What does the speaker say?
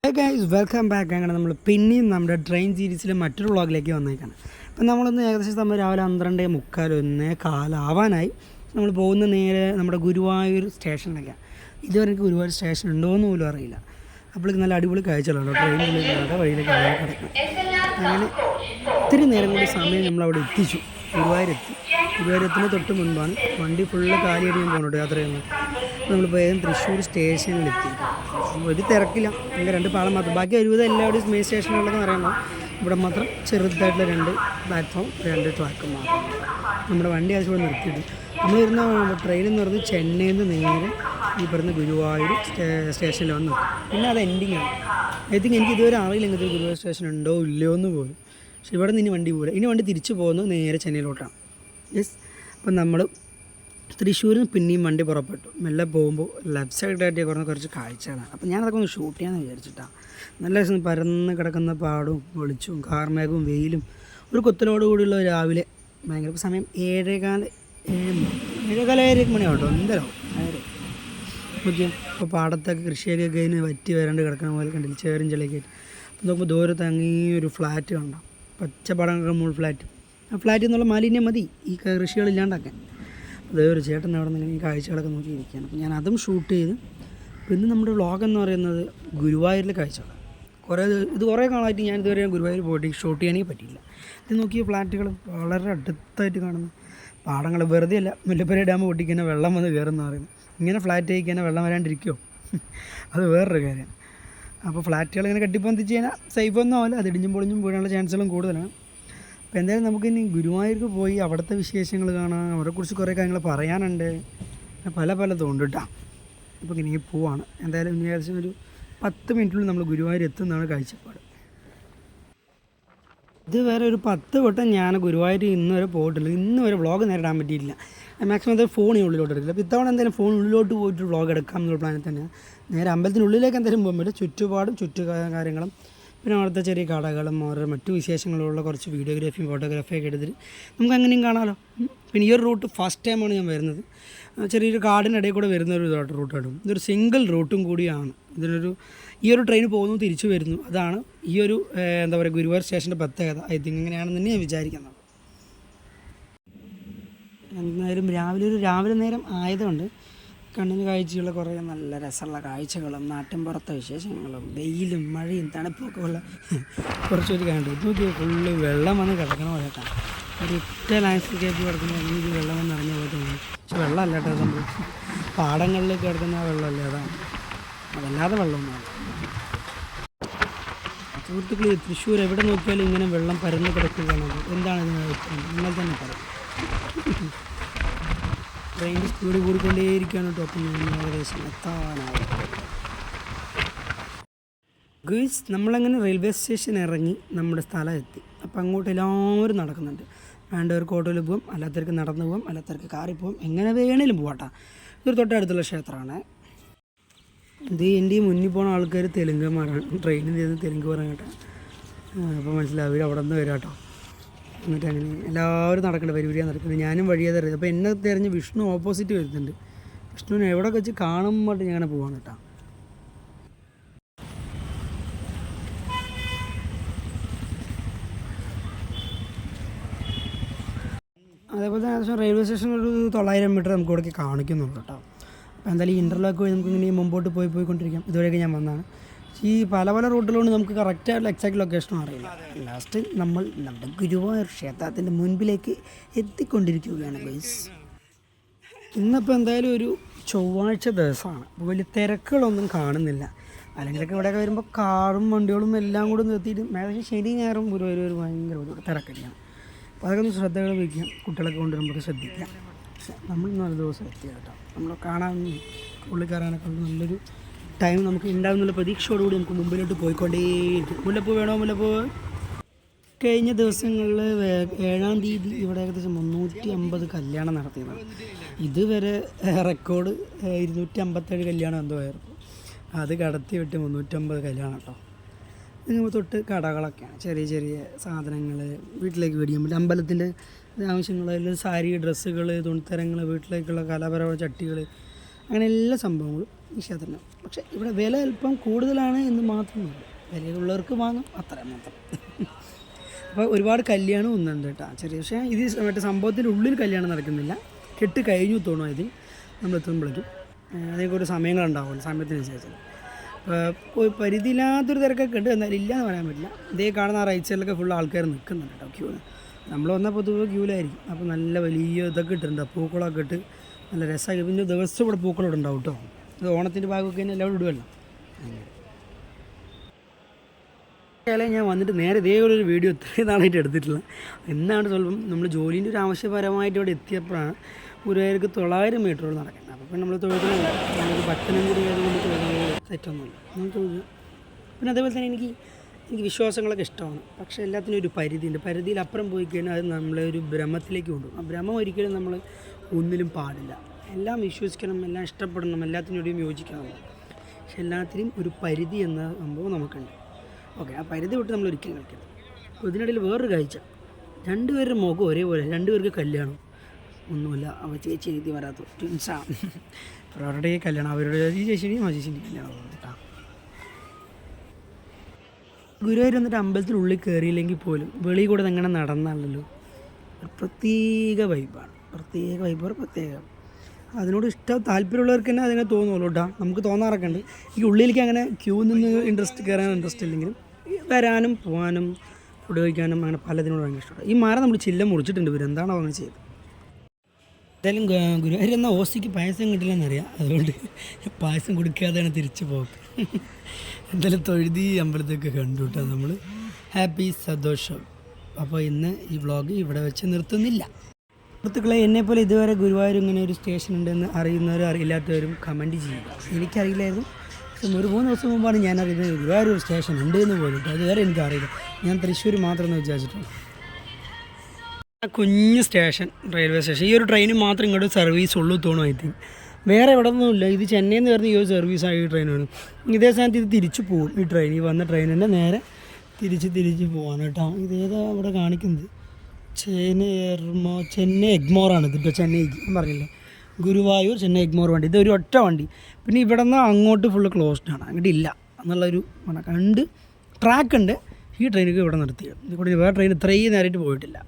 Guys welcome back. അങ്ങനെ നമ്മൾ പിന്നെയും നമ്മുടെ ട്രെയിൻ സീരീസിലെ മറ്റൊരു വ്ളോഗിലേക്ക് വന്നേക്കാണ്. അപ്പം നമ്മളൊന്ന് ഏകദേശം സമയം രാവിലെ 12:45 1:15 നമ്മൾ പോകുന്ന നേരെ നമ്മുടെ ഗുരുവായൂർ സ്റ്റേഷനിലേക്കാണ്. ഇതുവരെ എനിക്ക് ഗുരുവായൂർ സ്റ്റേഷൻ ഉണ്ടോയെന്ന് പോലും അറിയില്ല. അപ്പോഴേക്ക് നല്ല അടിപൊളി കാഴ്ചകളുണ്ടോ, ട്രെയിനിൻ്റെ വഴിയിലേക്ക് കിടക്കും. അങ്ങനെ ഇത്തിരി നേരം കൂടി സമയം നമ്മളവിടെ എത്തിച്ചു. ഗുരുവായൂരത്തിന് തൊട്ട് മുൻപാണ്. വണ്ടി ഫുള്ള് കാലിയടിയും പോകുന്നുണ്ട് യാത്ര ചെയ്യുന്നത്. നമ്മൾ വേഗം തൃശ്ശൂർ സ്റ്റേഷനിലെത്തി. ഒരു തിരക്കില്ല, നമുക്ക് 2 പാളം മാത്രം. ബാക്കി 20 എല്ലാവരുടെയും മെയിൻ സ്റ്റേഷനുകളൊക്കെ പറയുമ്പോൾ ഇവിടെ മാത്രം ചെറുതായിട്ടുള്ള 2 പ്ലാറ്റ്ഫോം 2 ട്രാക്കും മാത്രം. നമ്മുടെ വണ്ടി ആവശ്യം ഇവിടെ നിർത്തിയിട്ട് നമ്മൾ വരുന്ന ട്രെയിൻ എന്ന് പറയുന്നത് ചെന്നൈയിൽ നിന്ന് നേരെ ഈ പറയുന്ന ഗുരുവായൂർ സ്റ്റേഷനിൽ വന്ന് നിർത്തും. പിന്നെ അത് എൻഡിങ് ആണ്. ഐ തിങ്ക് എനിക്ക് ഇതുവരെ അറിയില്ല ഇങ്ങനത്തെ ഗുരുവായൂർ സ്റ്റേഷൻ ഉണ്ടോ ഇല്ലയോ എന്ന് പോലും. പക്ഷേ ഇവിടെ നിന്ന് ഇനി വണ്ടി പോകില്ല. ഇനി വണ്ടി തിരിച്ചു പോകുന്നത് നേരെ ചെന്നൈയിലോട്ടാണ്. യെസ്. അപ്പം നമ്മൾ തൃശ്ശൂരിൽ നിന്ന് പിന്നെയും വണ്ടി പുറപ്പെട്ടു. മെല്ലെ പോകുമ്പോൾ ലെഫ്റ്റ് സൈഡായിട്ട് കുറച്ച് കാഴ്ചകളാണ്. അപ്പോൾ ഞാനതൊക്കെ ഒന്ന് ഷൂട്ട് ചെയ്യാമെന്ന് വിചാരിച്ചിട്ടാണ്. നല്ല രസം, പരന്ന് കിടക്കുന്ന പാടും വെളിച്ചവും കാർമേഘവും വെയിലും ഒരു കൊത്തലോട് കൂടിയുള്ള രാവിലെ. ഭയങ്കര ഇപ്പോൾ സമയം 7:15 മണിയാവട്ടോ. എന്തായാലും ഓക്കെ. ഇപ്പോൾ പാടത്തൊക്കെ കൃഷിയൊക്കെ കഴിഞ്ഞ് വറ്റി വരണ്ട് കിടക്കുന്ന പോലെ കണ്ടില്ല, ചേറും ചെളിയൊക്കെ ആയിട്ട്. അപ്പോൾ നോക്കുമ്പോൾ ദൂരത്ത് അങ്ങനെയൊരു ഫ്ലാറ്റ് കണ്ടോ, പച്ചപ്പാടങ്ങളൊക്കെ മുൾ ഫ്ലാറ്റ്. ആ ഫ്ലാറ്റിൽ നിന്നുള്ള മാലിന്യം മതി ഈ കൃഷികളില്ലാണ്ടാക്കാൻ. അതേ ഒരു ചേട്ടൻ അവിടെ നിന്ന് ഈ കാഴ്ചകളൊക്കെ നോക്കിയിരിക്കുകയാണ്. അപ്പോൾ ഞാൻ അതും ഷൂട്ട് ചെയ്ത്. പിന്നെ നമ്മുടെ വ്ളോഗ് എന്ന് പറയുന്നത് ഗുരുവായൂരിലെ കാഴ്ചകൾ. കുറേ കാലമായിട്ട് ഞാൻ ഇതുവരെ ഗുരുവായൂർ പോയിട്ട് ഷൂട്ട് ചെയ്യാനേ പറ്റിയില്ല. ഇത് നോക്കിയ ഫ്ലാറ്റുകൾ വളരെ അടുത്തായിട്ട് കാണുന്നു. പാടങ്ങൾ വെറുതെ അല്ല, മുല്ലപ്പെരി ഡാം പൊട്ടിക്കുന്ന വെള്ളം വന്ന് കയറുന്ന പറയുന്നത്. ഇങ്ങനെ ഫ്ലാറ്റ് ആയിക്കഴിഞ്ഞാൽ വെള്ളം വരാണ്ടിരിക്കുമോ? അത് വേറൊരു കാര്യം. അപ്പോൾ ഫ്ലാറ്റുകൾ ഇങ്ങനെ കെട്ടിപ്പൊന്തിച്ച് കഴിഞ്ഞാൽ സേഫ് ഒന്നും ആവില്ല, അത് ഇടിഞ്ഞും പൊളിഞ്ഞും വീഴാനുള്ള ചാൻസുകളും കൂടുതലാണ്. അപ്പോൾ എന്തായാലും നമുക്കിനി ഗുരുവായൂർക്ക് പോയി അവിടുത്തെ വിശേഷങ്ങൾ കാണാം. അവരെക്കുറിച്ച് കുറേ കാര്യങ്ങൾ പറയാനുണ്ട്, പലതുണ്ട് കേട്ടോ. അപ്പോൾ ഇനി പോവാണ്. എന്തായാലും ഇനി ഏകദേശം ഒരു 10 മിനിറ്റിനുള്ളിൽ നമ്മൾ ഗുരുവായൂർ എത്തുന്നതാണ് കാഴ്ചപ്പാട്. ഇത് വേറെ ഒരു 10 വട്ടം ഞാൻ ഗുരുവായൂർ ഇന്ന് വരെ പോയിട്ടില്ല. ഇന്ന് വരെ വ്ളോഗ് നേരിടാൻ പറ്റിയില്ല. മാക്സിമം എന്തായാലും ഫോൺ ഉള്ളിലോട്ട് എടുക്കില്ല. അപ്പോൾ ഇത്തവണ എന്തായാലും ഫോൺ ഉള്ളിലോട്ട് പോയിട്ട് വ്ളോഗ് എടുക്കാം എന്നുള്ള പ്ലാനിൽ തന്നെയാണ്. നേരെ അമ്പലത്തിനുള്ളിലേക്ക് എന്തായാലും പോകാൻ പറ്റും. ചുറ്റുപാടും കാര്യങ്ങളും പിന്നെ അവിടുത്തെ ചെറിയ കടകളും ഓരോ മറ്റു വിശേഷങ്ങളുള്ള കുറച്ച് വീഡിയോഗ്രാഫിയും ഫോട്ടോഗ്രാഫിയൊക്കെ എടുത്തിട്ട് നമുക്ക് അങ്ങനെയും കാണാമല്ലോ. പിന്നെ ഈ ഒരു റൂട്ട് ഫസ്റ്റ് ടൈമാണ് ഞാൻ വരുന്നത്. ചെറിയൊരു കാടിനിടയിൽ കൂടെ വരുന്ന ഒരു റൂട്ടാണ്. ഇതൊരു സിംഗിൾ റൂട്ടും കൂടിയാണ്. ഈ ഒരു ട്രെയിൻ പോകുന്നു തിരിച്ചു വരുന്നു. അതാണ് ഈ ഒരു എന്താ പറയുക ഗുരുവായൂർ സ്റ്റേഷൻ്റെ പ്രത്യേകത. ഐ തിങ്ക് ഇങ്ങനെയാണെന്ന് തന്നെ ഞാൻ വിചാരിക്കുന്നത്. എന്തായാലും രാവിലെ നേരം ആയതുകൊണ്ട് കണ്ണിന് കാഴ്ചയുള്ള കുറേ നല്ല രസമുള്ള കാഴ്ചകളും നാട്ടിൻപുറത്തെ വിശേഷങ്ങളും വെയിലും മഴയും തണുപ്പൊക്കെ ഉള്ള കുറച്ചൊരു കണ്ടു. നോക്കിയാൽ ഫുള്ള് വെള്ളം വന്ന് കിടക്കണ പോലെ കേട്ടോ. ഒരു ഒറ്റ ലാൻഡ്സ്കേപ്പ് കിടക്കുന്ന രീതിയിൽ വെള്ളം വന്ന് നിറഞ്ഞ പോലെ തോന്നി. പക്ഷെ വെള്ളമല്ല കേട്ടോ സംഭവം. പാടങ്ങളിലേക്ക് കിടക്കുന്ന ആ വെള്ളമല്ലേ, അതാണ്. അതല്ലാതെ വെള്ളമൊന്നുമാണ്. സുഹൃത്തുക്കളെ, തൃശ്ശൂർ എവിടെ നോക്കിയാലും ഇങ്ങനെ വെള്ളം പരന്ന് കിടക്കുകയാണ്. എന്താണ് ഇതിന് നിങ്ങൾ തന്നെ പറയും. ട്രെയിനിൻ്റെ സ്പീഡ് കൂടിക്കൊണ്ടേയിരിക്കുകയാണ് കേട്ടോ. അപ്പം ഏകദേശം എത്താനാവും. ഗൈസ്, നമ്മളങ്ങനെ റെയിൽവേ സ്റ്റേഷൻ ഇറങ്ങി നമ്മുടെ സ്ഥലം എത്തി. അപ്പം അങ്ങോട്ട് എല്ലാവരും നടക്കുന്നുണ്ട്. വേണ്ടവർക്ക് ഓട്ടോയിൽ പോകാം, അല്ലാത്തവർക്ക് നടന്നു പോകാം, അല്ലാത്തവർക്ക് കാറിൽ പോകാം, എങ്ങനെ വേണേലും പോകട്ടോ. ഇതൊരു തൊട്ടടുത്തുള്ള ക്ഷേത്രമാണ്. ഇത് എൻ്റെ മുന്നിൽ പോകുന്ന ആൾക്കാർ തെലുങ്കന്മാരാണ്. ട്രെയിനിൽ നിന്ന് തെലുങ്ക് പറയാൻ കേട്ടോ. അപ്പോൾ മനസ്സിലാവും അവർ അവിടെ നിന്ന് വരാം കേട്ടോ. എന്നിട്ട് അങ്ങനെ എല്ലാവരും നടക്കേണ്ടത് വരിവരിയാണ് നടക്കുന്നത്. ഞാനും വഴിയാതെ അറിയാം. അപ്പോൾ എന്നെ തിരഞ്ഞ് വിഷ്ണു ഓപ്പോസിറ്റ് വരുന്നുണ്ട്. വിഷ്ണുവിനെ എവിടെ വെച്ച് കാണുമ്പോൾ ഞാൻ അങ്ങനെ പോവാണ് കേട്ടോ. അതേപോലെ തന്നെ ഏകദേശം റെയിൽവേ സ്റ്റേഷൻ ഒരു 900 മീറ്റർ നമുക്ക് ഇവിടേക്ക് കാണിക്കുന്നുള്ളൂ കേട്ടോ. അപ്പോൾ എന്തായാലും ഈ ഇൻ്റർലോക്ക് വഴി നമുക്ക് ഇങ്ങനെ മുമ്പോട്ട് പോയിക്കൊണ്ടിരിക്കാം. ഇതുവരെയൊക്കെ ഞാൻ വന്നതാണ്. ഈ പല റൂട്ടുകളുണ്ട്, നമുക്ക് കറക്റ്റായിട്ടുള്ള എക്സാക്ട് ലൊക്കേഷനും അറിയില്ല. ലാസ്റ്റ് നമ്മൾ നമ്മുടെ ഗുരുവായൂർ ക്ഷേത്രത്തിൻ്റെ മുൻപിലേക്ക് എത്തിക്കൊണ്ടിരിക്കുകയാണ് ഗൈസ്. ഇന്നിപ്പോൾ എന്തായാലും ഒരു ചൊവ്വാഴ്ച ദിവസമാണ്. അപ്പോൾ വലിയ തിരക്കുകളൊന്നും കാണുന്നില്ല. അല്ലെങ്കിലൊക്കെ ഇവിടെയൊക്കെ വരുമ്പോൾ കാറും വണ്ടികളും എല്ലാം കൂടെ നിർത്തിയിട്ട് ഏകദേശം ശനി ഞായറും ഒരു ഭയങ്കര തിരക്കൊക്കെയാണ്. അപ്പോൾ അതൊക്കെ ഒന്ന് ശ്രദ്ധകൾ വയ്ക്കാം. കുട്ടികളൊക്കെ കൊണ്ടുവരുമ്പോൾ ശ്രദ്ധിക്കാം. പക്ഷേ നമ്മൾ നല്ല ദിവസം എത്തിയ കേട്ടോ. നമ്മൾ കാണാൻ ഉള്ളിൽ കയറാനൊക്കെ നല്ലൊരു ടൈം നമുക്ക് ഉണ്ടാകുന്നുള്ള പ്രതീക്ഷയോടുകൂടി നമുക്ക് മുമ്പിലോട്ട് പോയിക്കൊണ്ടേയിരിക്കും. മുല്ലപ്പൂ വേണോ? മുല്ലപ്പൂ. കഴിഞ്ഞ ദിവസങ്ങളിൽ 7-ാം തീയതി ഇവിടെ ഏകദേശം 350 കല്യാണം നടത്തിയതാണ്. ഇതുവരെ റെക്കോർഡ് 257 കല്യാണം എന്തോ ആയിരുന്നു. അത് കടത്തി വിട്ട് 350 കല്യാണം കേട്ടോ. നിങ്ങൾ തൊട്ട് കടകളൊക്കെയാണ്, ചെറിയ സാധനങ്ങൾ വീട്ടിലേക്ക് മേടിക്കാൻ പറ്റും. അമ്പലത്തിൻ്റെ ആവശ്യങ്ങൾ, സാരി, ഡ്രസ്സുകൾ, തുണിത്തരങ്ങൾ, വീട്ടിലേക്കുള്ള കലാപരമായ ചട്ടികൾ, അങ്ങനെ എല്ലാ സംഭവങ്ങളും ഈ ക്ഷേത്രത്തിൽ. പക്ഷേ ഇവിടെ വില അല്പം കൂടുതലാണ് എന്ന് മാത്രമല്ല, വിലയുള്ളവർക്ക് വാങ്ങാം, അത്ര മാത്രം. അപ്പോൾ ഒരുപാട് കല്യാണം ഒന്നുണ്ട് കേട്ടോ ചെറിയ. പക്ഷേ ഇത് മറ്റേ സംഭവത്തിൻ്റെ ഉള്ളിൽ കല്യാണം നടക്കുന്നില്ല, കെട്ട് കഴിഞ്ഞു തോന്നും ഇതിൽ നമ്മൾ എത്തുമ്പോഴേക്കും. അതിനൊക്കെ ഒരു സമയങ്ങളുണ്ടാവുമല്ലോ, സമയത്തിനനുസരിച്ച്. അപ്പോൾ പരിധിയില്ലാത്തൊരു തിരക്കൊക്കെ ഉണ്ട്, എന്നാലും ഇല്ലയെന്ന് പറയാൻ പറ്റില്ല. ഇതേ കാണുന്ന ആ റൈറ്റ് സൈഡിലൊക്കെ ഫുൾ ആൾക്കാർ നിൽക്കുന്നുണ്ട് കേട്ടോ ക്യൂവിന്. നമ്മൾ വന്നാൽ പൊതുവെ ക്യൂവിലായിരിക്കും. അപ്പോൾ നല്ല വലിയ ഇതൊക്കെ ഇട്ടിട്ടുണ്ട്, പൂക്കളൊക്കെ ഇട്ട് നല്ല രസമായി. പിന്നെ ദിവസം ഇവിടെ പൂക്കളോട് ഉണ്ടാവും കേട്ടോ. ഇത് ഓണത്തിൻ്റെ ഭാഗമൊക്കെ തന്നെ എല്ലാവരും ഇടുമല്ലോ. അങ്ങനെ ഞാൻ വന്നിട്ട് നേരെ ഇതേപോലൊരു വീഡിയോ ഇത്രയും നാളായിട്ട് എടുത്തിട്ടില്ല. എന്നാണ് സ്വല്പം നമ്മൾ ജോലീൻ്റെ ഒരു ആവശ്യപരമായിട്ട് ഇവിടെ എത്തിയപ്പോഴാണ് ഗുരുവായൂർക്ക് 900 മീറ്ററോട് നടക്കുന്നത്. അപ്പോൾ പിന്നെ നമ്മൾ തൊഴുതുന്നില്ല, നമുക്ക് പത്തനംതിട്ട കൊണ്ട് തൊഴുതുന്നത് തെറ്റൊന്നുമില്ല, നമ്മൾ തൊഴുതു. പിന്നെ അതേപോലെ തന്നെ എനിക്ക് വിശ്വാസങ്ങളൊക്കെ ഇഷ്ടമാണ്. പക്ഷേ എല്ലാത്തിനും ഒരു പരിധിയുണ്ട്. പരിധിയിലപ്പുറം പോയി കഴിഞ്ഞാൽ അത് നമ്മളെ ഒരു ഭ്രമത്തിലേക്ക് കൊണ്ടുപോകും. ആ ഭ്രമം ഒരിക്കലും നമ്മൾ ഒന്നിലും പാടില്ല. എല്ലാം വിശ്വസിക്കണം, എല്ലാം ഇഷ്ടപ്പെടണം, എല്ലാത്തിനോടും യോജിക്കണം. പക്ഷെ എല്ലാത്തിനും ഒരു പരിധി എന്ന സംഭവം നമുക്കുണ്ട്. ഓക്കെ, ആ പരിധി വിട്ട് നമ്മൾ ഒരിക്കലും കളിക്കണം. അപ്പോൾ ഇതിനിടയിൽ വേറൊരു കാഴ്ച, രണ്ടുപേരുടെ മുഖം ഒരേപോലെ, രണ്ടുപേർക്ക് കല്യാണം ഒന്നുമില്ല. അവ ചേച്ചി എഴുതി വരാത്ത ട്വിൻസാണ്. അപ്പോൾ അവരുടെ കല്യാണം, അവരുടെ ഈ ചേച്ചിയുടെയും ആ ചേച്ചിൻ്റെയും കല്യാണം കേട്ടോ. ഗുരുവായൂർ വന്നിട്ട് അമ്പലത്തിനുള്ളിൽ കയറിയില്ലെങ്കിൽ പോലും വെളിയിൽ കൂടെ അങ്ങനെ നടന്നാലല്ലോ ഒരു പ്രത്യേക വൈബാണ്. പ്രത്യേക അതിനോട് താല്പര്യമുള്ളവർക്ക് തന്നെ അതിനെ തോന്നുള്ളൂ കേട്ടോ. നമുക്ക് തോന്നാറൊക്കെ ഉണ്ട്. ഈ ഉള്ളിലേക്ക് അങ്ങനെ ക്യൂ നിന്ന് കയറാൻ ഇൻട്രസ്റ്റ് ഇല്ലെങ്കിലും വരാനും പോകാനും ഫുഡ് കഴിക്കാനും അങ്ങനെ പലതിനോട് ഭയങ്കര ഇഷ്ടമാണ്. ഈ മരം നമ്മൾ ചില്ല മുറിച്ചിട്ടുണ്ട്. ഇവർ എന്താണോ അങ്ങനെ ചെയ്തത്. എന്തായാലും ഗുരുവായൂർ എന്ന ഓസിക്ക് പായസം കിട്ടില്ലെന്നറിയാം, അതുകൊണ്ട് പായസം കൊടുക്കാതെയാണ് തിരിച്ചു പോക്ക്. എന്തായാലും തൊഴുതി അമ്പലത്തൊക്കെ കണ്ടു കേട്ടോ നമ്മൾ. ഹാപ്പി സന്തോഷം. അപ്പോൾ ഇന്ന് ഈ വ്ളോഗ് ഇവിടെ വെച്ച് നിർത്തുന്നില്ല. സുഹൃത്തുക്കളെ, എന്നെപ്പോലെ ഇതുവരെ ഗുരുവായൂർ ഇങ്ങനെ ഒരു സ്റ്റേഷൻ ഉണ്ടെന്ന് അറിയുന്നവരും അറിയില്ലാത്തവരും കമൻറ്റ് ചെയ്യുക. എനിക്കറിയില്ലായിരുന്നു. പക്ഷെ 3 ദിവസം മുമ്പാണ് ഞാൻ അറിയുന്നത് ഗുരുവായൂർ ഒരു സ്റ്റേഷൻ ഉണ്ട് എന്ന് പോലും. അതുവരെ എനിക്കറിയില്ല. ഞാൻ തൃശ്ശൂർ മാത്രമെന്ന് വിചാരിച്ചിട്ടുള്ളൂ. കുഞ്ഞ് സ്റ്റേഷൻ, റെയിൽവേ സ്റ്റേഷൻ. ഈ ഒരു ട്രെയിന് മാത്രം ഇങ്ങോട്ട് സർവീസ് ഉള്ളൂ തോന്നും. ഐ തിങ്ക് വേറെ എവിടെ ഒന്നുമില്ല. ഇത് ചെന്നൈയിൽ നിന്ന് പറഞ്ഞ ഈ ഒരു സർവീസായി ഈ ട്രെയിനാണ്. ഇതേ സ്ഥാനത്ത് ഇത് തിരിച്ചു പോകും. ഈ ട്രെയിൻ, ഈ വന്ന ട്രെയിനിൻ്റെ നേരെ തിരിച്ച് പോകാൻ കേട്ടോ. ഇതേതാ അവിടെ കാണിക്കുന്നത്? ചെന്നൈ എഗ്മോറാണ് ഇത്. ഇപ്പോൾ ചെന്നൈക്ക് ഞാൻ പറഞ്ഞില്ലേ, ഗുരുവായൂർ ചെന്നൈ എഗ്മോർ വണ്ടി. ഇതൊരു ഒറ്റ വണ്ടി. പിന്നെ ഇവിടെ നിന്ന് അങ്ങോട്ട് ഫുള്ള് ക്ലോസ്ഡാണ്, അങ്ങോട്ട് ഇല്ല എന്നുള്ളൊരു കണ്ട് ട്രാക്ക് ഉണ്ട്. ഈ ട്രെയിനൊക്കെ ഇവിടെ നിർത്തിയത്. ഇവിടെ വേറെ ട്രെയിൻ ഇത്രയും നേരമായിട്ട് പോയിട്ടില്ല.